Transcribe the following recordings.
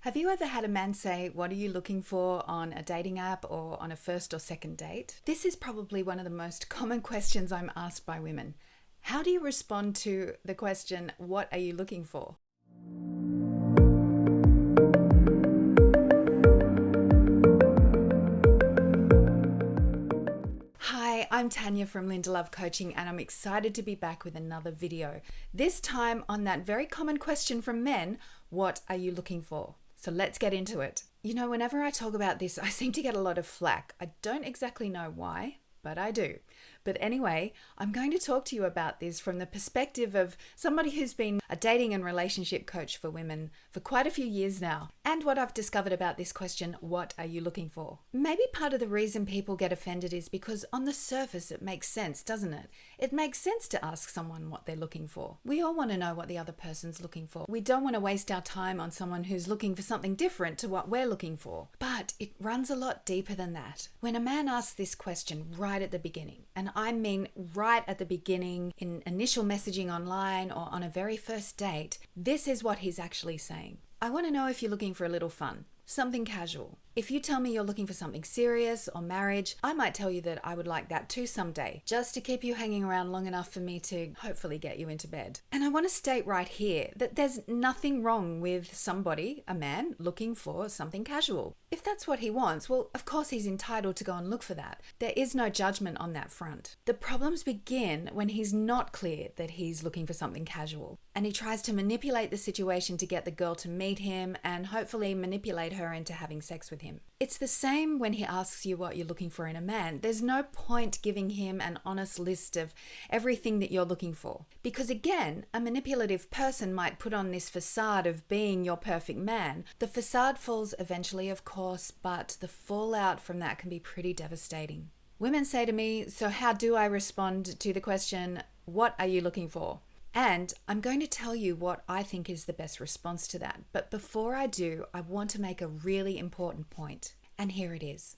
Have you ever had a man say, "What are you looking for on a dating app or on a first or second date?" This is probably one of the most common questions I'm asked by women. How do you respond to the question, "What are you looking for?" Hi, I'm Tanya from Linda Love Coaching, and I'm excited to be back with another video. This time on that very common question from men, what are you looking for? So let's get into it. You know, whenever I talk about this, I seem to get a lot of flack. I don't exactly know why, but I do. But anyway, I'm going to talk to you about this from the perspective of somebody who's been a dating and relationship coach for women for quite a few years now. And what I've discovered about this question, what are you looking for? Maybe part of the reason people get offended is because on the surface it makes sense, doesn't it? It makes sense to ask someone what they're looking for. We all want to know what the other person's looking for. We don't want to waste our time on someone who's looking for something different to what we're looking for. But it runs a lot deeper than that. When a man asks this question right at the beginning, and I mean right at the beginning in initial messaging online or on a very first date, this is what he's actually saying. I want to know if you're looking for a little fun, something casual. If you tell me you're looking for something serious or marriage, I might tell you that I would like that too someday, just to keep you hanging around long enough for me to hopefully get you into bed. And I want to state right here that there's nothing wrong with somebody, a man, looking for something casual. If that's what he wants, well, of course he's entitled to go and look for that. There is no judgment on that front. The problems begin when he's not clear that he's looking for something casual, and he tries to manipulate the situation to get the girl to meet him and hopefully manipulate her into having sex with him. It's the same when he asks you what you're looking for in a man. There's no point giving him an honest list of everything that you're looking for. Because again, a manipulative person might put on this facade of being your perfect man. The facade falls eventually, of course, but the fallout from that can be pretty devastating. Women say to me, so how do I respond to the question, what are you looking for? And I'm going to tell you what I think is the best response to that. But before I do, I want to make a really important point. And here it is.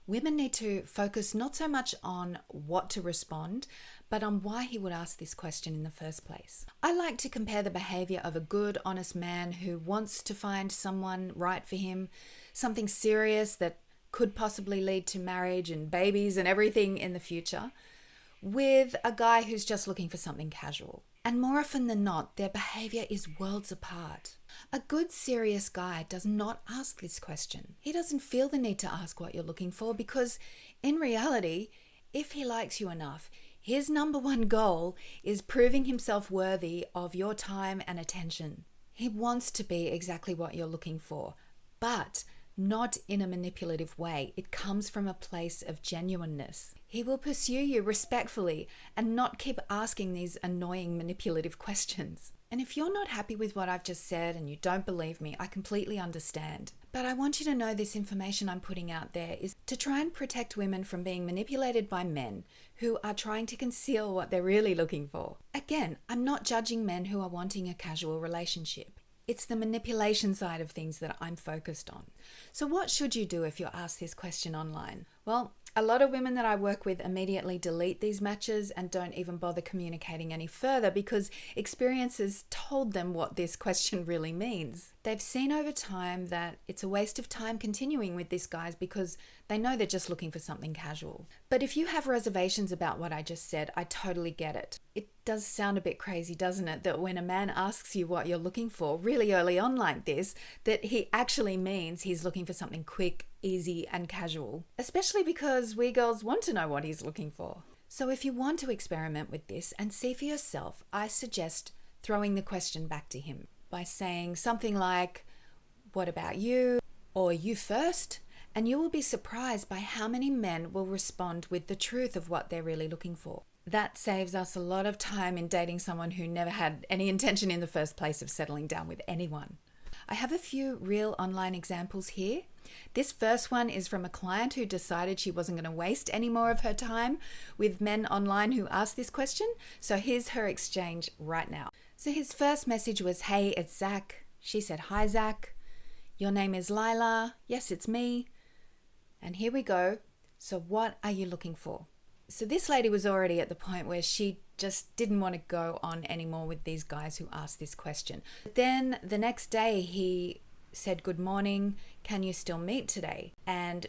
Women need to focus not so much on what to respond, but on why he would ask this question in the first place. I like to compare the behavior of a good, honest man who wants to find someone right for him, something serious that could possibly lead to marriage and babies and everything in the future, with a guy who's just looking for something casual. And more often than not, their behavior is worlds apart. A good, serious guy does not ask this question. He doesn't feel the need to ask what you're looking for because, in reality, if he likes you enough, his number one goal is proving himself worthy of your time and attention. He wants to be exactly what you're looking for, but not in a manipulative way. It comes from a place of genuineness. He will pursue you respectfully and not keep asking these annoying manipulative questions. And if you're not happy with what I've just said and you don't believe me, I completely understand. But I want you to know this information I'm putting out there is to try and protect women from being manipulated by men who are trying to conceal what they're really looking for. Again, I'm not judging men who are wanting a casual relationship. It's the manipulation side of things that I'm focused on. So what should you do if you're asked this question online? Well, a lot of women that I work with immediately delete these matches and don't even bother communicating any further because experience has told them what this question really means. They've seen over time that it's a waste of time continuing with this guys because they know they're just looking for something casual. But if you have reservations about what I just said, I totally get it. It does sound a bit crazy, doesn't it, that when a man asks you what you're looking for really early on like this, that he actually means he's looking for something quick, easy, and casual, especially because we girls want to know what he's looking for. So if you want to experiment with this and see for yourself, I suggest throwing the question back to him by saying something like, "What about you?" or "You first?" And you will be surprised by how many men will respond with the truth of what they're really looking for. That saves us a lot of time in dating someone who never had any intention in the first place of settling down with anyone. I have a few real online examples here. This first one is from a client who decided she wasn't going to waste any more of her time with men online who asked this question. So here's her exchange right now. So his first message was, "Hey, it's Zach." She said, "Hi, Zach. Your name is Lila." "Yes, it's me." And here we go. "So what are you looking for?" So this lady was already at the point where she just didn't want to go on anymore with these guys who asked this question. But then the next day he said good morning, can you still meet today? And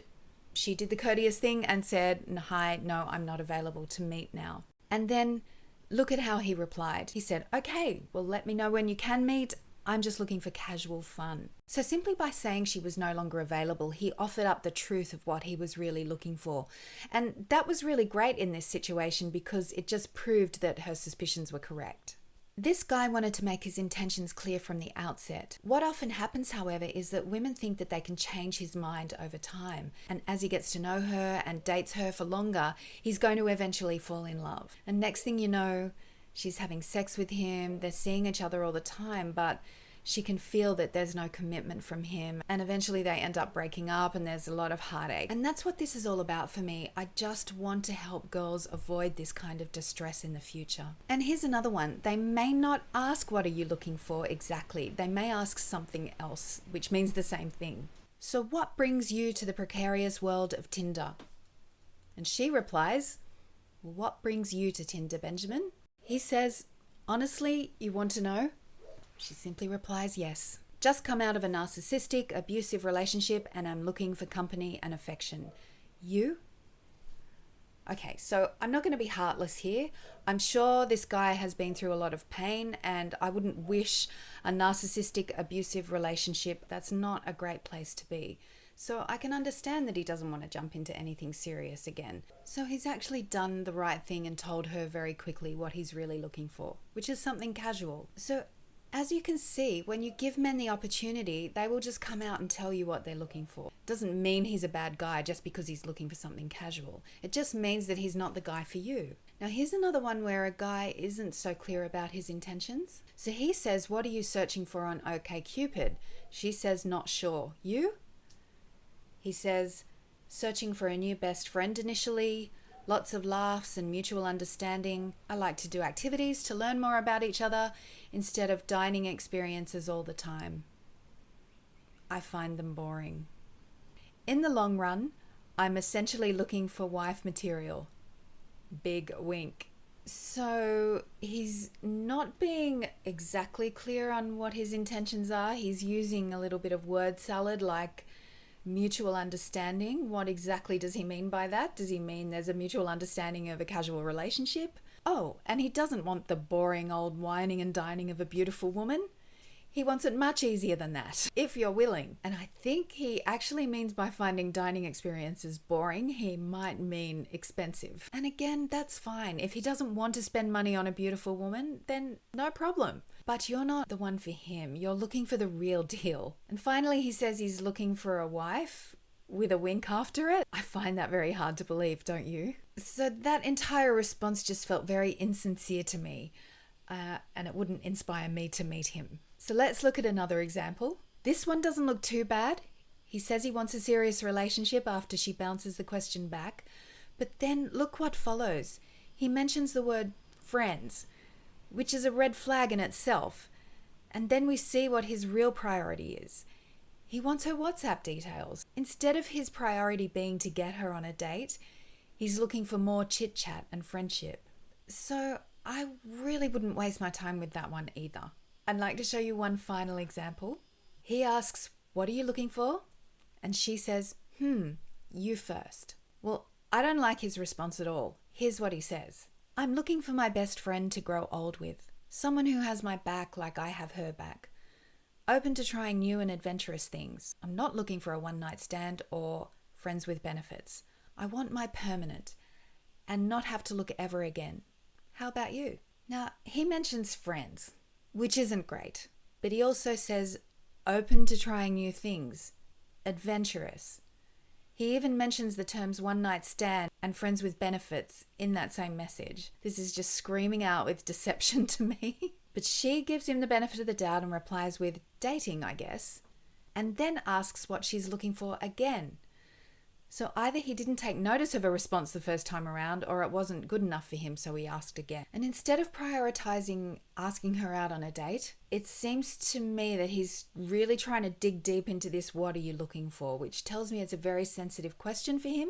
she did the courteous thing and said, hi, no, I'm not available to meet now. And then look at how he replied. He said, okay, well, let me know when you can meet. I'm just looking for casual fun. So simply by saying she was no longer available, he offered up the truth of what he was really looking for. And that was really great in this situation because it just proved that her suspicions were correct. This guy wanted to make his intentions clear from the outset. What often happens, however, is that women think that they can change his mind over time. And as he gets to know her and dates her for longer, he's going to eventually fall in love. And next thing you know, she's having sex with him, they're seeing each other all the time, but she can feel that there's no commitment from him, and eventually they end up breaking up and there's a lot of heartache. And that's what this is all about for me. I just want to help girls avoid this kind of distress in the future. And here's another one. They may not ask, what are you looking for exactly? They may ask something else, which means the same thing. So what brings you to the precarious world of Tinder? And she replies, well, what brings you to Tinder, Benjamin? He says, honestly, you want to know? She simply replies, yes. Just come out of a narcissistic, abusive relationship and I'm looking for company and affection. You? Okay, so I'm not going to be heartless here. I'm sure this guy has been through a lot of pain and I wouldn't wish a narcissistic, abusive relationship. That's not a great place to be. So I can understand that he doesn't want to jump into anything serious again. So he's actually done the right thing and told her very quickly what he's really looking for, which is something casual. So as you can see, when you give men the opportunity, they will just come out and tell you what they're looking for. Doesn't mean he's a bad guy just because he's looking for something casual. It just means that he's not the guy for you. Now here's another one where a guy isn't so clear about his intentions. So he says, what are you searching for on OkCupid? She says, not sure. You? He says, searching for a new best friend initially, lots of laughs and mutual understanding. I like to do activities to learn more about each other instead of dining experiences all the time. I find them boring. In the long run, I'm essentially looking for wife material. Big wink. So he's not being exactly clear on what his intentions are. He's using a little bit of word salad like mutual understanding. What exactly does he mean by that? Does he mean there's a mutual understanding of a casual relationship? Oh, and he doesn't want the boring old whining and dining of a beautiful woman. He wants it much easier than that, if you're willing. And I think he actually means by finding dining experiences boring, he might mean expensive. And again, that's fine. If he doesn't want to spend money on a beautiful woman, then no problem. But you're not the one for him. You're looking for the real deal. And finally, he says he's looking for a wife with a wink after it. I find that very hard to believe, don't you? So that entire response just felt very insincere to me, and it wouldn't inspire me to meet him. So let's look at another example. This one doesn't look too bad. He says he wants a serious relationship after she bounces the question back. But then look what follows. He mentions the word friends, which is a red flag in itself. And then we see what his real priority is. He wants her WhatsApp details. Instead of his priority being to get her on a date, he's looking for more chit-chat and friendship. So I really wouldn't waste my time with that one either. I'd like to show you one final example. He asks, what are you looking for? And she says, you first. Well, I don't like his response at all. Here's what he says. I'm looking for my best friend to grow old with. Someone who has my back like I have her back. Open to trying new and adventurous things. I'm not looking for a one-night stand or friends with benefits. I want my permanent and not have to look ever again. How about you? Now, he mentions friends, which isn't great, but he also says open to trying new things, adventurous. He even mentions the terms one-night stand and friends with benefits in that same message. This is just screaming out with deception to me. But she gives him the benefit of the doubt and replies with dating, I guess, and then asks what she's looking for again. So either he didn't take notice of her response the first time around, or it wasn't good enough for him, so he asked again. And instead of prioritizing asking her out on a date, it seems to me that he's really trying to dig deep into this what are you looking for, which tells me it's a very sensitive question for him.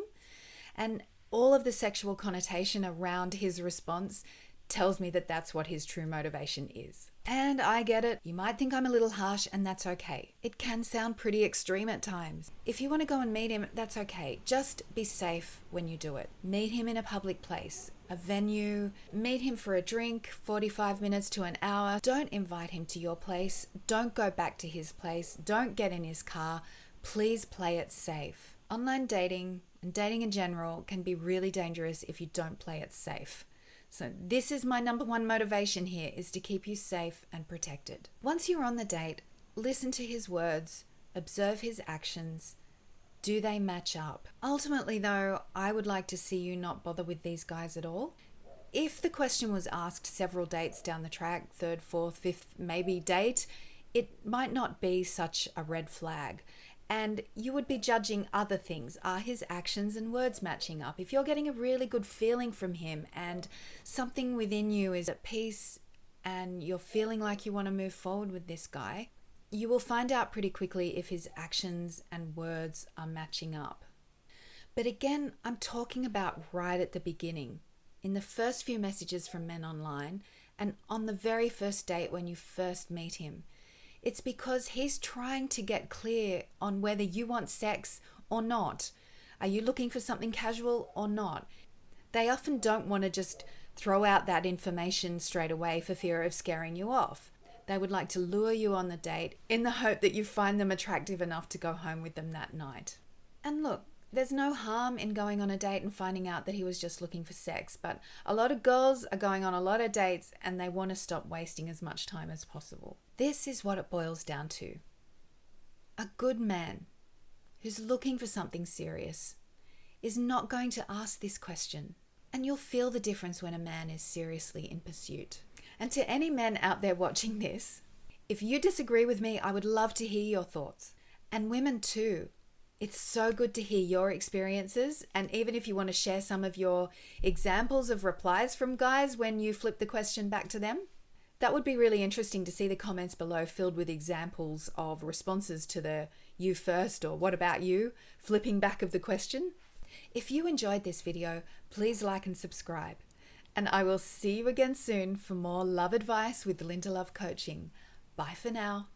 And all of the sexual connotation around his response tells me that that's what his true motivation is. And I get it. You might think I'm a little harsh, and that's okay. It can sound pretty extreme at times. If you want to go and meet him, that's okay. Just be safe when you do it. Meet him in a public place, a venue. Meet him for a drink, 45 minutes to an hour. Don't invite him to your place. Don't go back to his place. Don't get in his car. Please play it safe. Online dating and dating in general can be really dangerous if you don't play it safe. So this is my number one motivation here, is to keep you safe and protected. Once you're on the date, listen to his words, observe his actions. Do they match up? Ultimately though, I would like to see you not bother with these guys at all. If the question was asked several dates down the track, third, fourth, fifth, maybe date, it might not be such a red flag. And you would be judging other things. Are his actions and words matching up? If you're getting a really good feeling from him and something within you is at peace and you're feeling like you want to move forward with this guy, you will find out pretty quickly if his actions and words are matching up. But again, I'm talking about right at the beginning, in the first few messages from men online and on the very first date when you first meet him. It's because he's trying to get clear on whether you want sex or not. Are you looking for something casual or not? They often don't want to just throw out that information straight away for fear of scaring you off. They would like to lure you on the date in the hope that you find them attractive enough to go home with them that night. And look, there's no harm in going on a date and finding out that he was just looking for sex, but a lot of girls are going on a lot of dates and they want to stop wasting as much time as possible. This is what it boils down to. A good man who's looking for something serious is not going to ask this question, and you'll feel the difference when a man is seriously in pursuit. And to any men out there watching this, if you disagree with me, I would love to hear your thoughts. And women too. It's so good to hear your experiences, and even if you want to share some of your examples of replies from guys when you flip the question back to them, that would be really interesting to see the comments below filled with examples of responses to the "you first" or "what about you" flipping back of the question. If you enjoyed this video, please like and subscribe, and I will see you again soon for more love advice with Linda Love Coaching. Bye for now.